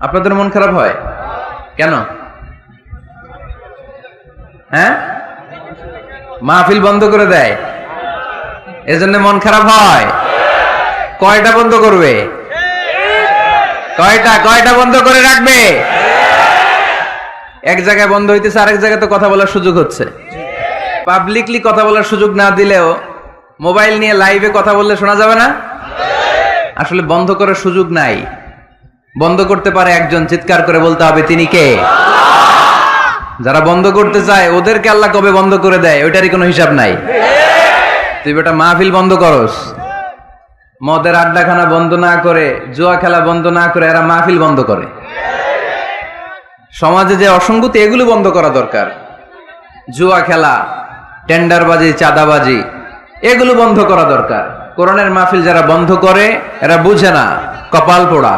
আপনাদের মন খারাপ হয় কেন? হ্যাঁ, মাহফিল বন্ধ করে দেয় এজন্য মন খারাপ হয়। কয়টা বন্ধ করবে? কয়টা বন্ধ করে রাখবে? এক জায়গায় বন্ধ হইতেছে, আরেক জায়গায় তো কথা বলার সুযোগ হচ্ছে। পাবলিকলি কথা বলার সুযোগ না দিলেও মোবাইল নিয়ে লাইভে কথা বললে শোনা যাবে না? আসলে বন্ধ করার সুযোগ নাই। বন্ধ করতে পারে একজন, চিৎকার করে বলতে হবে তিনি কে? যারা বন্ধ করতে চায় ওদেরকে আল্লাহ কবে বন্ধ করে দেয় ওইটারই কোনো হিসাব নাই। তুই বেটা মাহফিল বন্ধ করস, মদের আড্ডাখানা বন্ধ না করে, জুয়া খেলা বন্ধ না করে এরা মাহফিল বন্ধ করে। সমাজে যে অসঙ্গতি এগুলো বন্ধ করা দরকার। জুয়া খেলা, টেন্ডারবাজি, চাঁদাবাজি এগুলো বন্ধ করা দরকার। কোরআনের মাহফিল যারা বন্ধ করে এরা বুঝে না, কপাল পোড়া,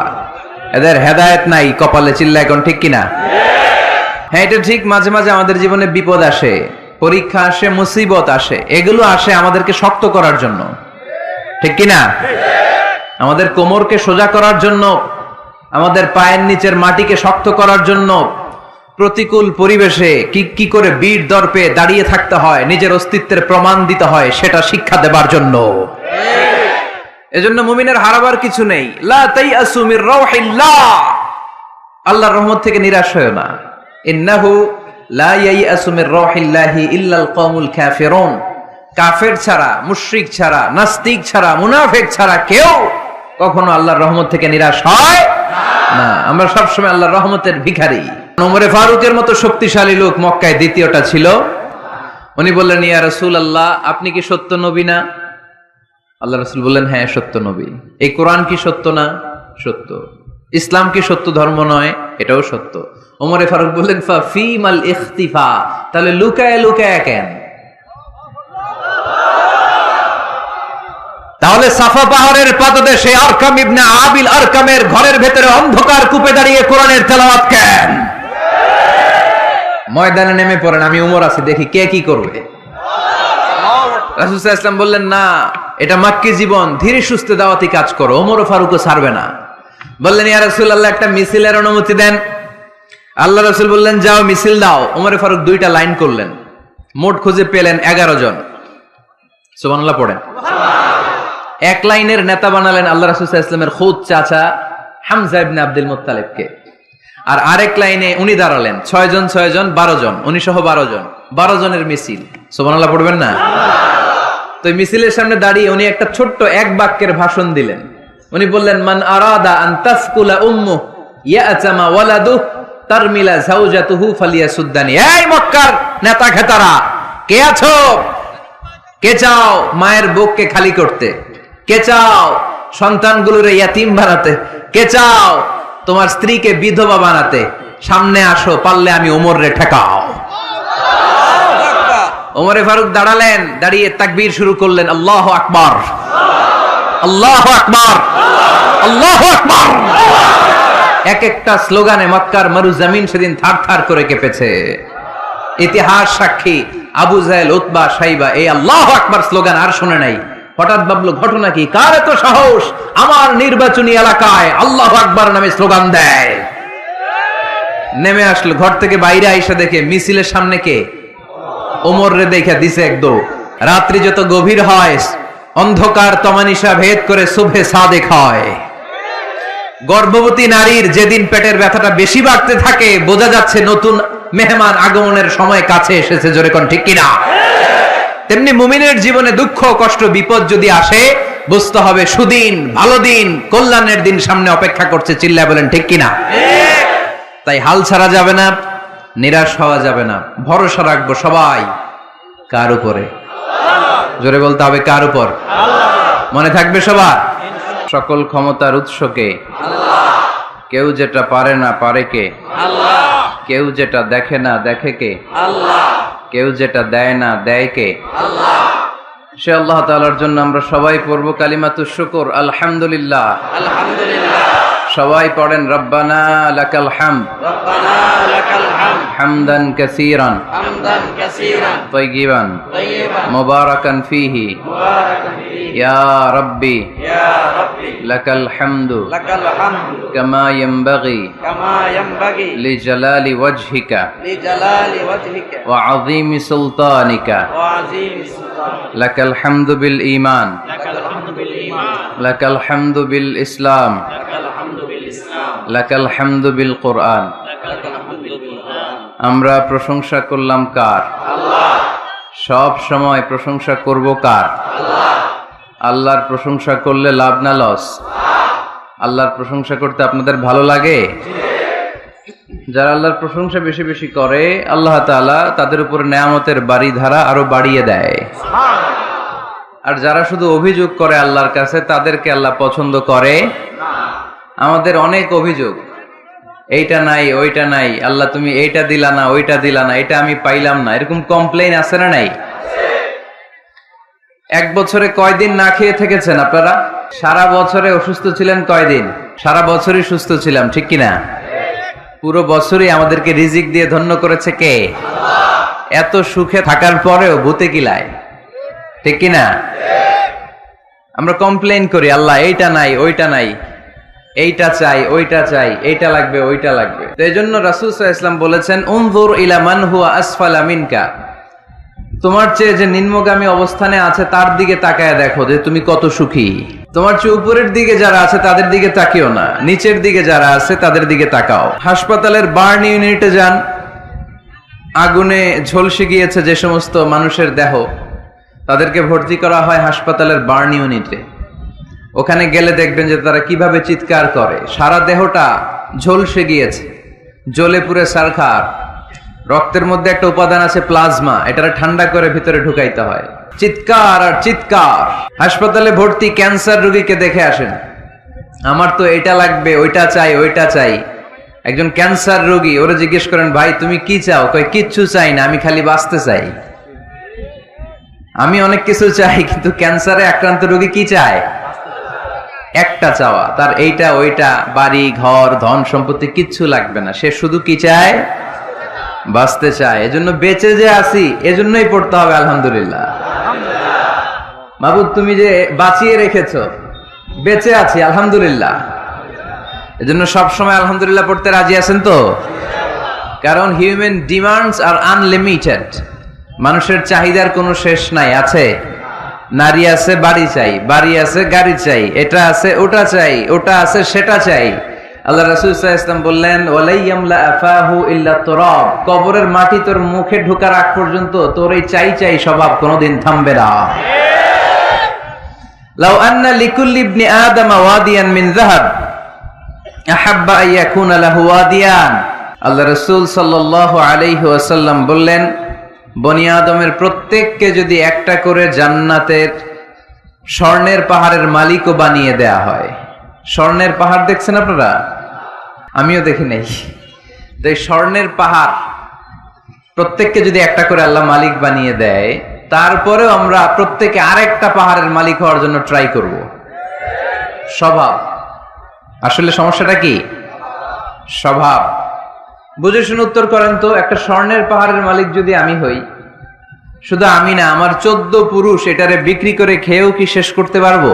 এদের হেদায়েত নাই কপালে। চিল্লা এখন ঠিক কিনা? হ্যাঁ, এটা ঠিক। মাঝে মাঝে আমাদের জীবনে বিপদ আসে, পরীক্ষা আসে, মুসিবত আসে, এগুলো আসে আমাদেরকে শক্ত করার জন্য, ঠিক কিনা? আমাদের কোমরকে সোজা করার জন্য, আমাদের পায়ের নিচের মাটিকে শক্ত করার জন্য। প্রতিকূল পরিবেশে কি করে বীর দর্পে দাঁড়িয়ে থাকতে হয়, নিজের অস্তিত্বের প্রমাণ দিতে হয়, সেটা শিক্ষা দেবার জন্য। এজন্য মুমিনের হারাবার কিছু নেই। লা তাইয়াসু মির রাউহিল্লাহ, আল্লাহর রহমত থেকে নিরাশ হয়ো না। ইন্নাহু লা ইয়াইয়াসু মির রাউহিল্লাহি ইল্লাল কওমুল কাফিরুন, কাফের ছাড়া, মুশরিক ছাড়া, নাস্তিক ছাড়া, মুনাফিক ছাড়া কেউ কখনো আল্লাহর রহমত থেকে নিরাশ হয় না। আমরা সবসময় আল্লাহর রহমতের ভিখারি। ওমরে ফারুকের মতো শক্তিশালী লোক মক্কায় দ্বিতীয়টা ছিল। উনি বললেন, ইয়া রাসূলুল্লাহ, আপনি কি সত্য নবী না? আল্লাহ রাসূল বললেন, হ্যাঁ সত্য নবী। এই কোরআন কি সত্য না? সত্য। ইসলাম কি সত্য ধর্ম নয়? এটাও সত্য। ওমরে ফারুক বললেন, ফা ফীমাল ইখতিফা, তাহলে লুকায় লুকায় কেন? তাহলে সাফা পাহাড়ের পাদদেশে আরকাম ইবনে আবিল আরকামের ঘরের ভেতরে অন্ধকার কূপে দাঁড়িয়ে কোরআনের তেলাওয়াত কেন? ময়দানে নেমে পড়েন, আমি উমর আছি, দেখি কে কি করবে। রাসূল সাল্লাল্লাহু আলাইহি ওয়াসাল্লাম বললেন, না, এটা মাক্কি জীবন, ধীরে সুস্থে দাওয়াতি কাজ করো। ওমর ও ফারুকও ছাড়বে না। বললেন, ইয়া রাসূলুল্লাহ, একটা মিছিলের অনুমতি দেন। আল্লাহ রাসূল বললেন, যাও মিছিল দাও। ওমর ফারুক দুইটা লাইন করলেন, মোট খুঁজে পেলেন 11 জন। সুবহানাল্লাহ পড়েন। এক লাইনের নেতা বানালেন আল্লাহ রাসূল সাল্লাল্লাহু আলাইহি ওয়াসাল্লামের খুদ চাচা হামজা ইবনে আব্দুল মুত্তালিবকে। আর আরেক লাইনে উনি দাঁড়ালেন 6 জন 12 জন, উনি সহ 12 জন, 12 জনের মিছিল। সুবহানাল্লাহ পড়বেন না? তো মিছিলের সামনে দাঁড়িয়ে উনি একটা ছোট্ট এক বাক্যের ভাষণ দিলেন। উনি বললেন, মান আরাদা আন তাসকুলা উম্মু ইয়াতামা ওয়ালাদু তারমিলা যাওজাতুহু ফালিয়াসুদ্দানি। এই মক্কার নেতা খেতারা, কে আছো? কে চাও মায়ের বুককে খালি করতে? কে চাও সন্তানগুলোরে ইয়াতিম বানাতে? কে চাও তোমার স্ত্রীকে বিধবা বানাতে? সামনে আসো, পারলে আমি ওমরে ঠেকাও। ওমরে ফারুক দাঁড়ালেন, দাঁড়িয়ে তাকবীর শুরু করলেন, আল্লাহু আকবার, আল্লাহু আকবার, আল্লাহু আকবার। এক একটা স্লোগানে মক্কার মরুজমিন সেদিন থারথার করে কেঁপেছে। ইতিহাস সাক্ষী, আবু জাহেল, উতবা, সাইবা এই আল্লাহু আকবার স্লোগান আর শুনে নাই। হঠাৎ ভাবলো, ঘটনা কি? কার এত সাহস আমার নির্বাচনী এলাকায় আল্লাহু আকবার নামে স্লোগান দেয়? নেমে আসলো, ঘর থেকে বাইরে আইসা দেখে মিছিলের সামনে কে? ওমর রে দেখা দিছে এক দৌড়। রাত্রি যত গভীর হয়, অন্ধকার তমানিসা ভেদ করে সুবহে সাদেক হয়। গর্ভবতী নারীর যেদিন পেটের ব্যথাটা বেশি বাড়তে থাকে, বোঝা যাচ্ছে নতুন মেহমান আগমনের সময় কাছে এসেছে। জোরে কোন ঠিক কিনা? তেমনি মুমিনের জীবনে দুঃখ, কষ্ট, বিপদ যদি আসে, বুঝতে হবে সুদিন, ভালো দিন, কল্যাণের দিন সামনে অপেক্ষা করছে। চিল্লায় বলেন ঠিক কিনা? তাই হাল ছাড়া যাবে না, নিরাশ হওয়া যাবে না। ভরসা রাখবো সবাই কার উপরে? জোরে বলতে হবে, কার উপর? মনে থাকবে সবার, সকল ক্ষমতার উৎসকে আল্লাহ। কেউ যেটা পারে না পারে কে? আল্লাহ। কেউ যেটা দেখে না দেখে কে? আল্লাহ। কেউ যেটা দেয় না দেয় কে? আল্লাহ। সে আল্লাহ তাআলার জন্য আমরা সবাই পড়ব কালিমাতুশ শুকর, আলহামদুলিল্লাহ। আলহামদুলিল্লাহ। সবাই পড়েন, রব্বানা লাকাল হামদ, রব্বানা লাকাল হামদ, হামদান কাসীরান, হামদান কাসীরান, তাইয়িবান, তাইয়িবান, মুবারাকান ফীহি, মুবারাকান ফীহি, ইয়া রাব্বি লাকাল হামদু কামা ইয়ানবাগি লিজালালি ওয়াজহিকা ওয়া আযীমি সুলতানিকা লাকাল হামদু বিল ঈমান লাকাল হামদু বিল ইসলাম লাকাল হামদু বিল কুরআন। আমরা প্রশংসা করলাম কার? সব সময় প্রশংসা করব কার? আল্লাহর প্রশংসা করলে লাভ না লস? আল্লাহর প্রশংসা করতে আপনাদের ভালো লাগে? যারা আল্লাহর প্রশংসা বেশি বেশি করে আল্লাহ তাআলা তাদের উপর নেয়ামতের বাড়িধারা আরো বাড়িয়ে দেয়। আর যারা শুধু অভিযোগ করে আল্লাহর কাছে তাদেরকে আল্লাহ পছন্দ করে। আমাদের অনেক অভিযোগ, এইটা নাই ওইটা নাই, আল্লাহ তুমি এইটা দিলা না ওইটা দিলা না, এটা আমি পাইলাম না, এরকম কমপ্লেইন আছে না নাই? এক বছরে কয়দিন না খেয়ে থেকেছেন আপনারা? সারা বছরে অসুস্থ ছিলেন কয়দিন? সারা বছরই সুস্থ ছিলাম, ঠিক কিনা? পুরো বছরই আমাদেরকে রিজিক দিয়ে ধন্য করেছে কে? এত সুখে থাকার পরেও ভূতে কিলায়, ঠিক কিনা? আমরা কমপ্লেইন করি আল্লাহ এইটা নাই ওইটা নাই, এইটা চাই ওইটা চাই, এইটা লাগবে ওইটা লাগবে। তো এই জন্য রাসূল সাল্লাল্লাহু আলাইহি ওয়াসাল্লাম বলেছেন উনজুর ইলা মান হুয়া আসফালা মিনকা, তোমার চেয়ে যে নিম্নগামী অবস্থানে আছে তার দিকে তাকায় দেখো যে তুমি কত সুখী। তোমার চেয়ে উপরের দিকে যারা আছে তাদের দিকে তাকিও না, নিচের দিকে যারা আছে তাদের দিকে তাকাও। হাসপাতালের বার্ন ইউনিটে যান, আগুনে ঝলসে গিয়েছে যে সমস্ত মানুষের দেহ, তাদেরকে ভর্তি করা হয় হাসপাতালের বার্ন ইউনিটে। ওখানে গেলে দেখবেন যে তারা কিভাবে চিৎকার করে, সারা দেহটা ঝলসে গিয়েছে, জ্বলে পুড়ে ছারখার। রক্তের মধ্যে একটা উপাদান আছে প্লাজমা, এটা ঠান্ডা করে ভিতরে ঢুকাইতে হয়। চিৎকার আর চিৎকার। হাসপাতালে ভর্তি ক্যান্সার রোগীকে দেখে আসেন, আমার তো এটা লাগবে ওইটা চাই ওইটা চাই। একজন ক্যান্সার রোগী, ওরা জিজ্ঞেস করেন ভাই তুমি কি চাও? কয় কিচ্ছু চাই না, আমি খালি বাঁচতে চাই। আমি অনেক কিছু চাই, কিন্তু ক্যান্সারে আক্রান্ত রোগী কি চায়? একটা চাওয়া, তার এইটা ওইটা, বাড়ি ঘর ধন সম্পত্তি কিচ্ছু লাগবে না, সে শুধু কি চায়? বাঁচতে চায়। এজন্য বেঁচে যে আছি এজন্যই পড়তে হবে আলহামদুলিল্লাহ। মাবুদ তুমি যে বাঁচিয়ে রেখেছো, বেঁচে আছি আলহামদুলিল্লাহ। এজন্য সবসময় আলহামদুলিল্লাহ পড়তে রাজি আছেন তো? কারণ হিউম্যান ডিমান্ডস আর আনলিমিটেড, মানুষের চাহিদার কোনো শেষ নাই। আছে নারী আছে বাড়ি চাই, বাড়ি আছে গাড়ি চাই, এটা আছে ওটা চাই, ওটা আছে সেটা চাই। আল্লাহ রাসূল সাল্লাল্লাহু আলাইহি ওয়াসাল্লাম বললেন ওয়ালাইয়ামলা আফাহু ইল্লা তুরাব, কবরের মাটি তোর মুখে ঢোকার আগ পর্যন্ত তোর এই চাই চাই স্বভাব কোনোদিন থামবে না। লাউ আন্না লিকুল্লি ইবনি আদম ওয়াদিয়ান মিন যাহাব আহাব্বা আন ইয়াকুনা লাহু ওয়াদিয়ান। আল্লাহ রাসূল সাল্লাল্লাহু আলাইহি ওয়াসাল্লাম বললেন বনি আদমের প্রত্যেককে যদি একটা করে জান্নাতের স্বর্ণের পাহাড়ের মালিকও বানিয়ে দেয়া হয়। স্বর্ণের পাহাড় দেখছেন আপনারা? আমিও দেখি নাই। তো এই স্বর্ণের পাহাড় প্রত্যেককে যদি একটা করে আল্লাহ মালিক বানিয়ে দেয়, তারপরেও আমরা প্রত্যেকে আরেকটা পাহাড়ের মালিক হওয়ার জন্য ট্রাই করব। স্বভাব। আসলে সমস্যাটা কি? স্বভাব। বুঝে শুনে উত্তর করেন তো, একটা স্বর্ণের পাহাড়ের মালিক যদি আমি হই, শুধু আমি না আমার 14 পুরুষ এটারে বিক্রি করে খেয়েও কি শেষ করতে পারবো?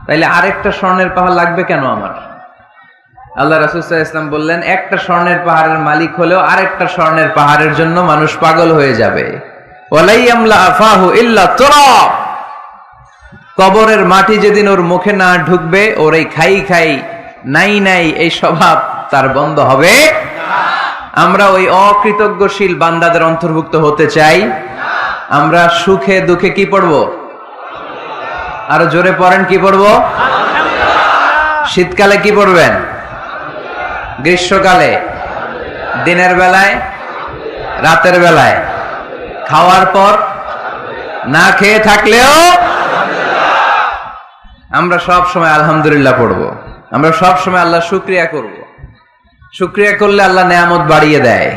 তাইলে আরেকটা স্বর্ণের পাহাড় লাগবে কেন আমার? আল্লাহ রাসূল সাল্লাল্লাহু আলাইহি ওয়াসাল্লাম বললেন একটা স্বর্ণের পাহাড়ের মালিক হলেও আরেকটা স্বর্ণের পাহাড়ের জন্য মানুষ পাগল হয়ে যাবে। ওয়ালাইয়ামলা আফাহু ইল্লা তুরাব, কবরের মাটি যেদিন ওর মুখে না ঢুকবে, ওর এই খাই খাই নাই নাই এই স্বভাব তার বন্ধ হবে না। আমরা ওই অকৃতজ্ঞশীল বান্দাদের অন্তর্ভুক্ত হতে চাই। আমরা সুখে দুঃখে কি পড়বো? আরো জোরে পড়েন, কি পড়বো? শীতকালে কি পড়বেন? গ্রীষ্মকালে, দিনের বেলায়, রাতের বেলায়, খাওয়ার পর, না খেয়ে থাকলেও আমরা সব সময় আলহামদুলিল্লাহ পড়বো। আমরা সব সময় আল্লাহ শুকরিয়া করব। শুকরিয়া করলে আল্লাহ নেয়ামত বাড়িয়ে দেয়।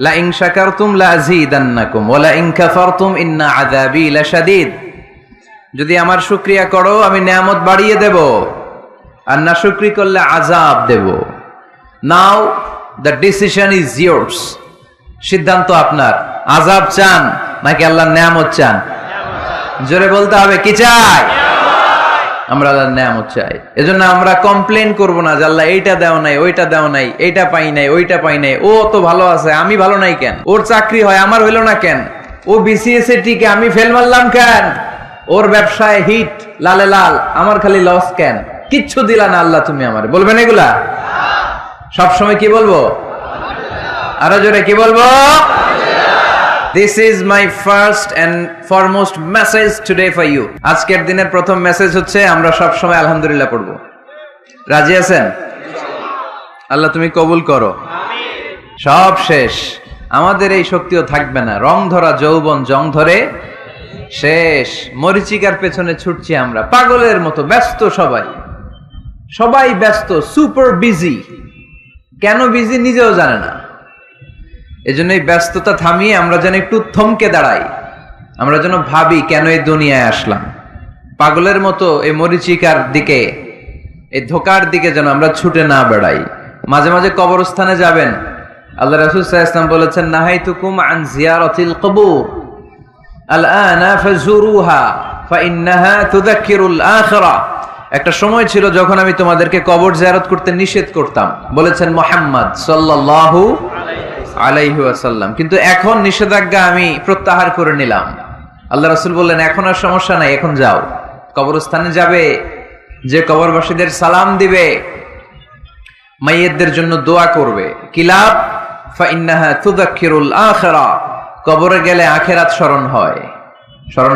লা ইন শাকারতুম লা আযীদান্নাকুম ওয়া লা ইন কাফারতুম ইন্না আযাবী লাশাদীদ। যদি আমার শুকরিয়া করো আমি নেয়ামত বাড়িয়ে দেব, আর না শুকরি করলে আযাব দেব। নাও দ্য ডিসিশন ইজ ইয়ার্স। সিদ্ধান্ত আপনার। আযাব চান নাকি আল্লাহর নেয়ামত চান? জোরে বলতে হবে কি চাই? আমরা আল্লাহর নেয়ামত চাই। এজন্য আমরা কমপ্লেন করব না যে আল্লাহ এইটা দাও নাই, ওইটা দাও নাই, এইটা পাই নাই, ওইটা পাই নাই, ও তো ভালো আছে আমি ভালো নাই কেন, ওর চাকরি হয় আমার হইলো না কেন, ও বিসিএস এ টিকে আমি ফেল মারলাম কেন, ওর ব্যবসায় হিট লালে লাল আমার খালি লস কেন, কিচ্ছু দিলা না আল্লাহ তুমি আমারে, বলবেন এগুলা? সবসময় কি বলবো? আরো জোরে কি বলবো? This is my first and foremost message today for you. আজকের দিনের প্রথম মেসেজ হচ্ছে আমরা সব সময় আলহামদুলিল্লাহ পড়বো। রাজি আছেন? আল্লাহ তুমি কবুল করো। সব শেষ, আমাদের এই শক্তিও থাকবে না। রং ধরা যৌবন জং ধরে শেষ। মরিচিকার পেছনে ছুটছি আমরা পাগলের মতো, ব্যস্ত সবাই ব্যস্ত, সুপার বিজি। কেন বিজি নিজেও জানে না। এজন্য এই ব্যস্ততা থামিয়ে আমরা যেন একটু থমকে দাঁড়াই, আমরা যেন ভাবি কেন এই দুনিয়ায় আসলাম। পাগলের মতো এই মরিচিকার দিকে, এই ধোকার দিকে যেন আমরা ছুটে না বেড়াই। মাঝে মাঝে কবরস্থানে যাবেন। আল্লাহ রাসূল সাল্লাল্লাহু আলাইহি ওয়াসাল্লাম বলেছেন, নাহাইতুকুম আন জিয়ারাতিল কবুর আলআনা ফাজুরুহা ফাইন্নাহা তুযাক্কিরুল আখিরাহ। একটা সময় ছিল যখন আমি তোমাদেরকে কবর জিয়ারত করতে নিষেধ করতাম, বলেছেন মুহাম্মদ সাল্লাল্লাহু আলাইহি ওয়াসাল্লাম, কিন্তু এখন নিষেধাজ্ঞা আমি প্রত্যাহার করে নিলাম। আল্লাহ রাসূল বললেন, এখন আর সমস্যা নাই, এখন যাও কবরস্থানে যাবে, যে কবরবাসীদের সালাম দিবে, মাইয়িতদের জন্য দোয়া করবে, কি লাভ? ফাইন্নাহা তুযাক্কিরুল আখিরাহ। কবরে গেলে আখিরাত স্মরণ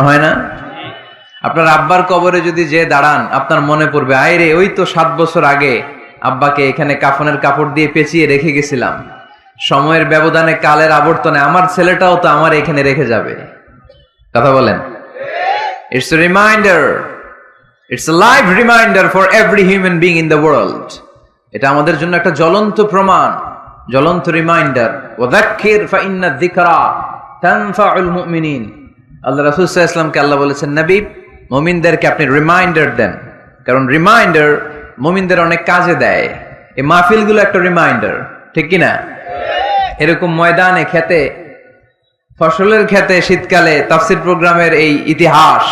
হয় না? আপনার আব্বার কবরে যদি যে দাঁড়ান, আপনার মনে পড়বে, আইরে ওই তো 7 বছর আগে আব্বাকে এখানে কাফনের কাপড় দিয়ে পেঁচিয়ে রেখে গেছিলাম, সময়ের ব্যবধানে কালের আবর্তনে আমার ছেলেটাও তো আমার এখানে রেখে যাবে। কথা বলেন? It's a reminder, it's a live reminder for every human being in the world. এটা আমাদের জন্য একটা জ্বলন্ত প্রমাণ, জ্বলন্ত রিমাইন্ডার। ওয়াযাক্কির ফাইন্না যিকরা তানফাউল মুমিনিন। আল্লাহ রাসূল সাল্লাল্লাহু আলাইহি ওয়াসাল্লামকে আল্লাহ বলেছেন, নবী মুমিনদেরকে আপনি রিমাইন্ডার দেন, কারণ রিমাইন্ডার মুমিনদের অনেক কাজে দেয়। এই মাহফিলগুলো একটা রিমাইন্ডার, ঠিক কি না? এরকম ময়দানে, খেতে, ফসলের খেতে শীতকালে তাফসীর প্রোগ্রামের এই ইতিহাস,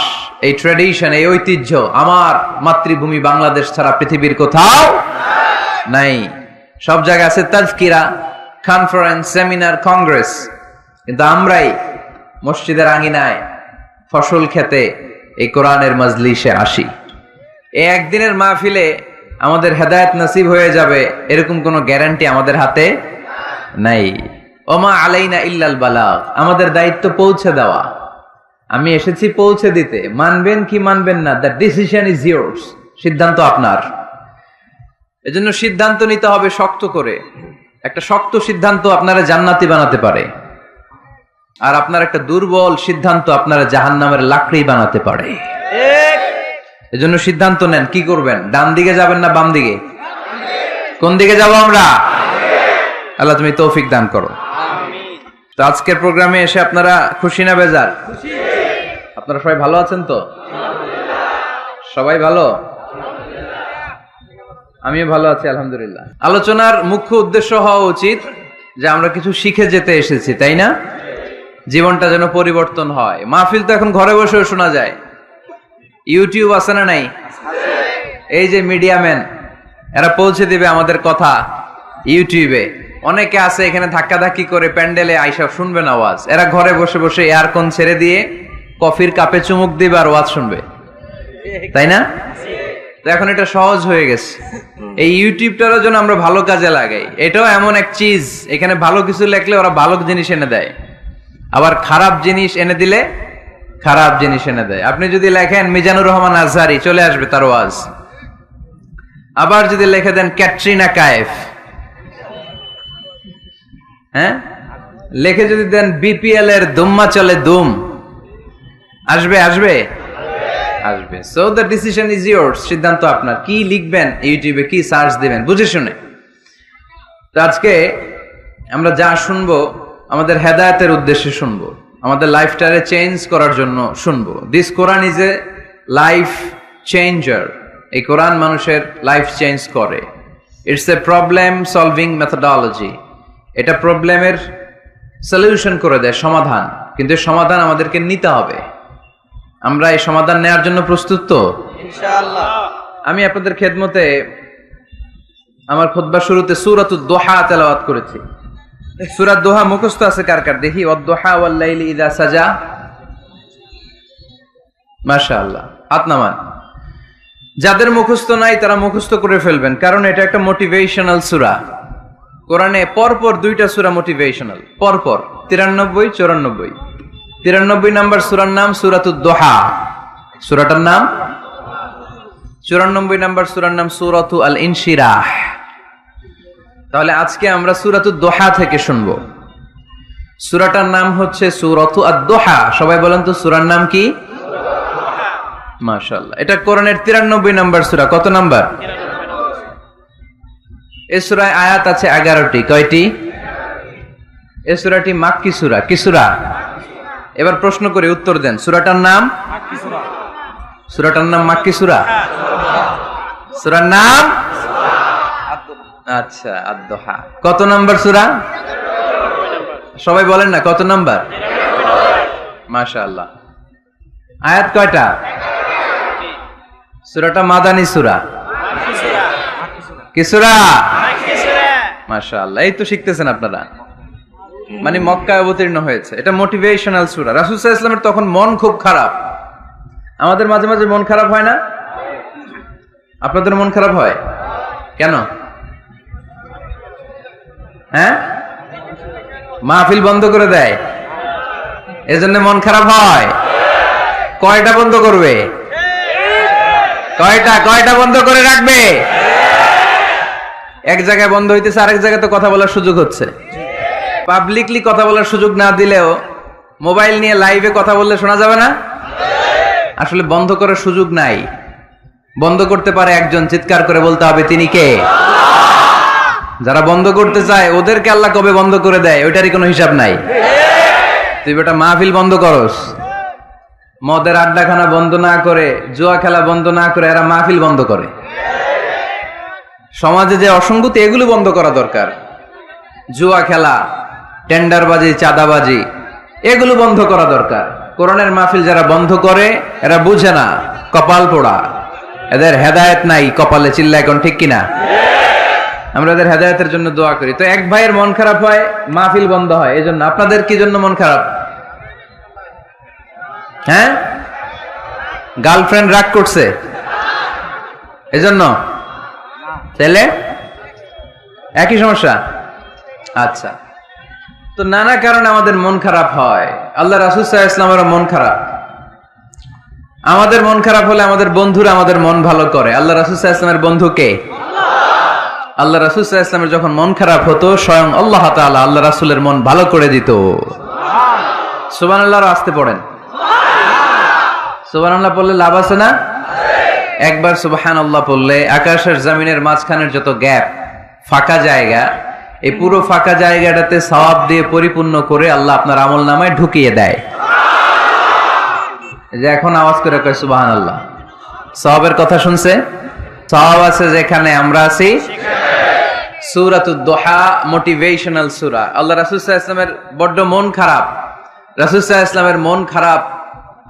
এই ট্র্যাডিশন, এই ঐতিহ্য আমার মাতৃভূমি বাংলাদেশ ছাড়া পৃথিবীর কোথাও নাই। সব জায়গায় আছে তাজকিরা, কনফারেন্স, সেমিনার, কংগ্রেস, কিন্তু আমরাই মসজিদের আঙিনায়, ফসল খেতে, এই কোরআনের মাজলিসে আসি। এই একদিনের মাহফিলে আমাদের হেদায়েত নসিব হয়ে যাবে এরকম কোনো গ্যারান্টি আমাদের হাতে নাই। ওমা আলাইনা ইল্লাল বালাগ। আমাদের দায়িত্ব পৌঁছে দেওয়া। আমি এসেছি পৌঁছে দিতে, মানবেন কি মানবেন না, দ্য ডিসিশন ইজ ইয়োর্স। সিদ্ধান্ত আপনার। এজন্য সিদ্ধান্ত নিতে হবে শক্ত করে। একটা শক্ত সিদ্ধান্ত আপনারা জান্নাতি বানাতে পারে, আর আপনার একটা দুর্বল সিদ্ধান্ত আপনারা জাহান্নামের লাকড়ি বানাতে পারে। এজন্য সিদ্ধান্ত নেন, কি করবেন? ডান দিকে যাবেন না বাম দিকে? কোন দিকে যাব আমরা? আল্লাহ তুমি তৌফিক দান করো। তো আজকের প্রোগ্রামে এসে আপনারা খুশি না বেজার? আপনারা সবাই ভালো আছেন তো? সবাই ভালো? আমিও ভালো আছি আলহামদুলিল্লাহ। আলোচনার মুখ্য উদ্দেশ্য হওয়া উচিত যে আমরা কিছু শিখে যেতে এসেছি, তাই না? জীবনটা যেন পরিবর্তন হয়। মাহফিল তো এখন ঘরে বসেও শোনা যায়। ইউটিউব আছে না নাই? এই যে মিডিয়াম্যান, এরা পৌঁছে দিবে আমাদের কথা ইউটিউবে। অনেকে আছে এখানে ধাক্কাধাক্কি করে প্যান্ডেলে আইসা শুনবেন আওয়াজ, এরা ঘরে বসে বসে এয়ারকন ছেড়ে দিয়ে কফির কাপে চুমুক দিবে আর ওয়াজ শুনবে, তাই না? তো এখন এটা সহজ হয়ে গেছে। এই ইউটিউবটারও জন্য আমরা ভালো কাজে লাগাই। এটাও এমন এক চিজ, এখানে ভালো কিছু লেখলে ওরা ভালো জিনিস এনে দেয়, আবার খারাপ জিনিস এনে দিলে খারাপ জিনিস এনে দেয়। আপনি যদি লেখেন মিজানুর রহমান আজহারি, চলে আসবে তার ওয়াজ। আবার যদি লিখে দেন ক্যাটরিনা কায়েফ, হ্যাঁ, লিখে যদি দেন বিপিএল এর দুম্মা চলে দুম, আসবে আসবে আসবে। So the decision is yours. সিদ্ধান্ত আপনার। কি লিখবেন ইউটিউবে, কি সার্চ দিবেন, বুঝে শুনে। তো আজকে আমরা যা শুনবো আমাদের হেদায়েতের উদ্দেশ্যে শুনবো, আমাদের লাইফটারে চেঞ্জ করার জন্য শুনবো। This Quran is a life changer. এই কোরআন মানুষের লাইফ চেঞ্জ করে। It's a problem solving methodology. এটা প্রবলেমের সলিউশন করে দেয়, সমাধান। কিন্তু সমাধান আমাদেরকে নিতে হবে। আমরা এই সমাধান নেওয়ার জন্য প্রস্তুত তো ইনশাআল্লাহ। আমি আপনাদের খেদমতে আমার খুতবার শুরুতে সূরাতুদ দোহা তেলাওয়াত করেছি। সূরা দোহা মুখস্থ আছে কার কার দেখি? ওয়াদ-দোহা ওয়াল-লাইলি ইযা সাজা। মাশাআল্লাহ, হাত নামান। যাদের মুখস্থ নাই তারা মুখস্থ করে ফেলবেন, কারণ এটা একটা মোটিভেশনাল সূরা। কোরআনে পরপর দুইটা সূরা মোটিভেশনাল, পরপর 93 94। 93 নাম্বার সূরার নাম সূরাতুদ দোহা, সূরাটার নাম। 94 নাম্বার সূরার নাম সূরাতু আল ইনশিরাহ। তাহলে আজকে আমরা সূরাতুদ দোহা থেকে শুনবো। সূরাটার নাম হচ্ছে সূরাতু আদ-দোহা। সবাই বলেন তো সূরার নাম কি? মাশাআল্লাহ, এটা কোরআনের 93 নাম্বার সূরা। কত নাম্বার? এই সূরায় আয়াত আছে 11টি। কয়টি? এই সূরাটি মাক্কি সূরা। কি সূরা? এবার প্রশ্ন করে উত্তর দেন। সূরাটার নাম? সূরাটার নাম মাক্কি সূরা। সূরার নাম? আচ্ছা, আদ-দোহা। কত নাম্বার সূরা? সবাই বলেন না কত নাম্বার? মাশাআল্লাহ। আয়াত কয়টা? সূরাটা মাদানী সূরা। কি সূরা? মাশাআল্লাহ, এই তো শিখতেছেন আপনারা, মানে মক্কায় অবতীর্ণ হয়েছে। এটা মোটিভেশনাল সূরা। রাসূল সাল্লাল্লাহু আলাইহি ওয়াসাল্লামের তখন মন খুব খারাপ। আমাদের মাঝে মাঝে মন খারাপ হয় না? আপনাদের মন খারাপ হয় কেন? হ্যাঁ, মাহফিল বন্ধ করে দেয়, এজন্য মন খারাপ হয়। কয়টা বন্ধ করবে? কয়টা বন্ধ করে রাখবে? এক জায়গায় বন্ধ হইতেছে, আরেক জায়গায় তো কথা বলার সুযোগ হচ্ছে। পাবলিকলি কথা বলার সুযোগ না দিলেও মোবাইল নিয়ে লাইভে কথা বললে শোনা যাবে না? আসলে বন্ধ করার সুযোগ নাই। বন্ধ করতে পারে একজন, চিৎকার করে বলতে হবে তিনি কে? যারা বন্ধ করতে চায় ওদেরকে আল্লাহ কবে বন্ধ করে দেয় ওইটারই কোনো হিসাব নাই। তুই বেটা মাহফিল বন্ধ করস, মদের আড্ডাখানা বন্ধ না করে, জুয়া খেলা বন্ধ না করে এরা মাহফিল বন্ধ করে। সমাজে যে অসঙ্গতি, এগুলো বন্ধ করা দরকার। জুয়া খেলা, টেন্ডারবাজি, চাঁদাবাজি, এগুলো বন্ধ করা দরকার। কোরআনের মাহফিল যারা বন্ধ করে এরা বুঝে না, কপাল পোড়া, এদের হেদায়েত নাই কপালে। চিল্লা এখন ঠিক কিনা? আমরা এদের হেদায়েতের জন্য দোয়া করি। তো এক ভাইয়ের মন খারাপ হয়, মাহফিল বন্ধ হয়, এজন্য আপনাদের কি জন্য মন খারাপ? হ্যাঁ, গার্লফ্রেন্ড রাগ করছে এজন্য? ছেলে একই সমস্যা? আচ্ছা, তো নানা কারণে আমাদের মন খারাপ হয়। আল্লাহ রাসূল সাল্লাল্লাহু আলাইহি ওয়াসাল্লামের মন খারাপ। আমাদের মন খারাপ হলে আমাদের বন্ধুরা আমাদের মন ভালো করে। আল্লাহ রাসূল সাল্লাল্লাহু আলাইহি ওয়াসাল্লামের বন্ধু কে? আল্লাহ রাসূল সাল্লাল্লাহু আলাইহি ওয়াসাল্লামের যখন মন খারাপ হতো, স্বয়ং আল্লাহ তাআলা আল্লাহ রাসূলের মন ভালো করে দিত। সুবহানাল্লাহ। আসতে পড়েন সুবহানাল্লাহ, পড়লে লাভ আছে না? একবার সুবহানাল্লাহ পড়লে আকাশের জমিনের মাঝখানের যত গ্যাপ, ফাঁকা জায়গা, এই পুরো ফাঁকা জায়গাটাতে সওয়াব দিয়ে পরিপূর্ণ করে আল্লাহ আপনার আমলনামায় ঢুকিয়ে দেয়। যে এখন আওয়াজ করে কয় সুবহানাল্লাহ। সওয়াবের কথা শুনছে? সওয়াব আছে যেখানে, আমরা আছি। সূরাতুদ দোহা মোটিভেশনাল সূরা। আল্লাহ রাসূল সাল্লাল্লাহু আলাইহি ওয়াসাল্লামের বড্ড মন খারাপ। রাসূল সাল্লাল্লাহু আলাইহি ওয়াসাল্লামের মন খারাপ,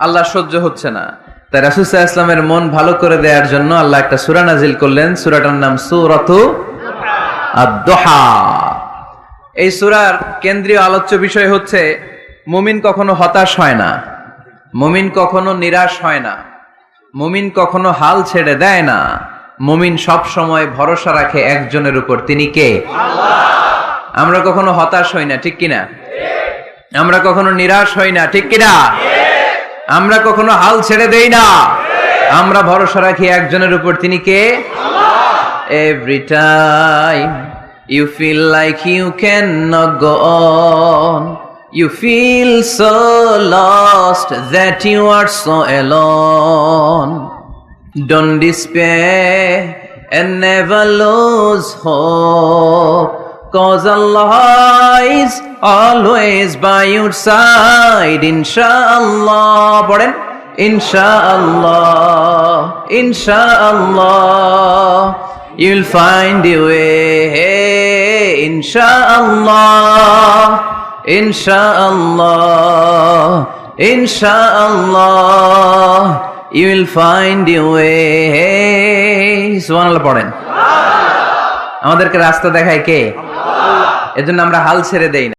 আল্লাহ সহ্য হচ্ছে না। তাই রাসূল সাল্লাল্লাহু আলাইহি ওয়াসাল্লামের মন ভালো করে দেওয়ার জন্য আল্লাহ একটা সূরা নাজিল করলেন। সূরাটার নাম সূরাতু আদ-দোহা। এই সূরার কেন্দ্রীয় আলোচ্য বিষয় হচ্ছে মুমিন কখনো হতাশ হয় না, মুমিন কখনো নিরাশ হয় না, মুমিন কখনো হাল ছেড়ে দেয় না। মুমিন সব সময় ভরসা রাখে একজনের উপর, তিনি কে? আল্লাহ। আমরা কখনো হতাশ হই না, ঠিক কিনা? আমরা কখনো নিরাশ হই না, ঠিক কিনা? আমরা কখনো হাল ছেড়ে দেই না, আমরা ভরসা রাখি একজনের উপর, তিনি কে? Every time you feel like you cannot go on, you feel so lost that you are so alone. Don't despair and never lose hope, 'cause Allah is always by your side. Inshallah, পড়েন, Inshallah, Inshallah, you'll find your way. Inshallah, Inshallah, ইনশাআল্লাহ you will find your way সুবহানাল্লাহ পড়েন। আমাদেরকে রাস্তা দেখায় কে? এজন্য আমরা হাল ছেড়ে দেই না।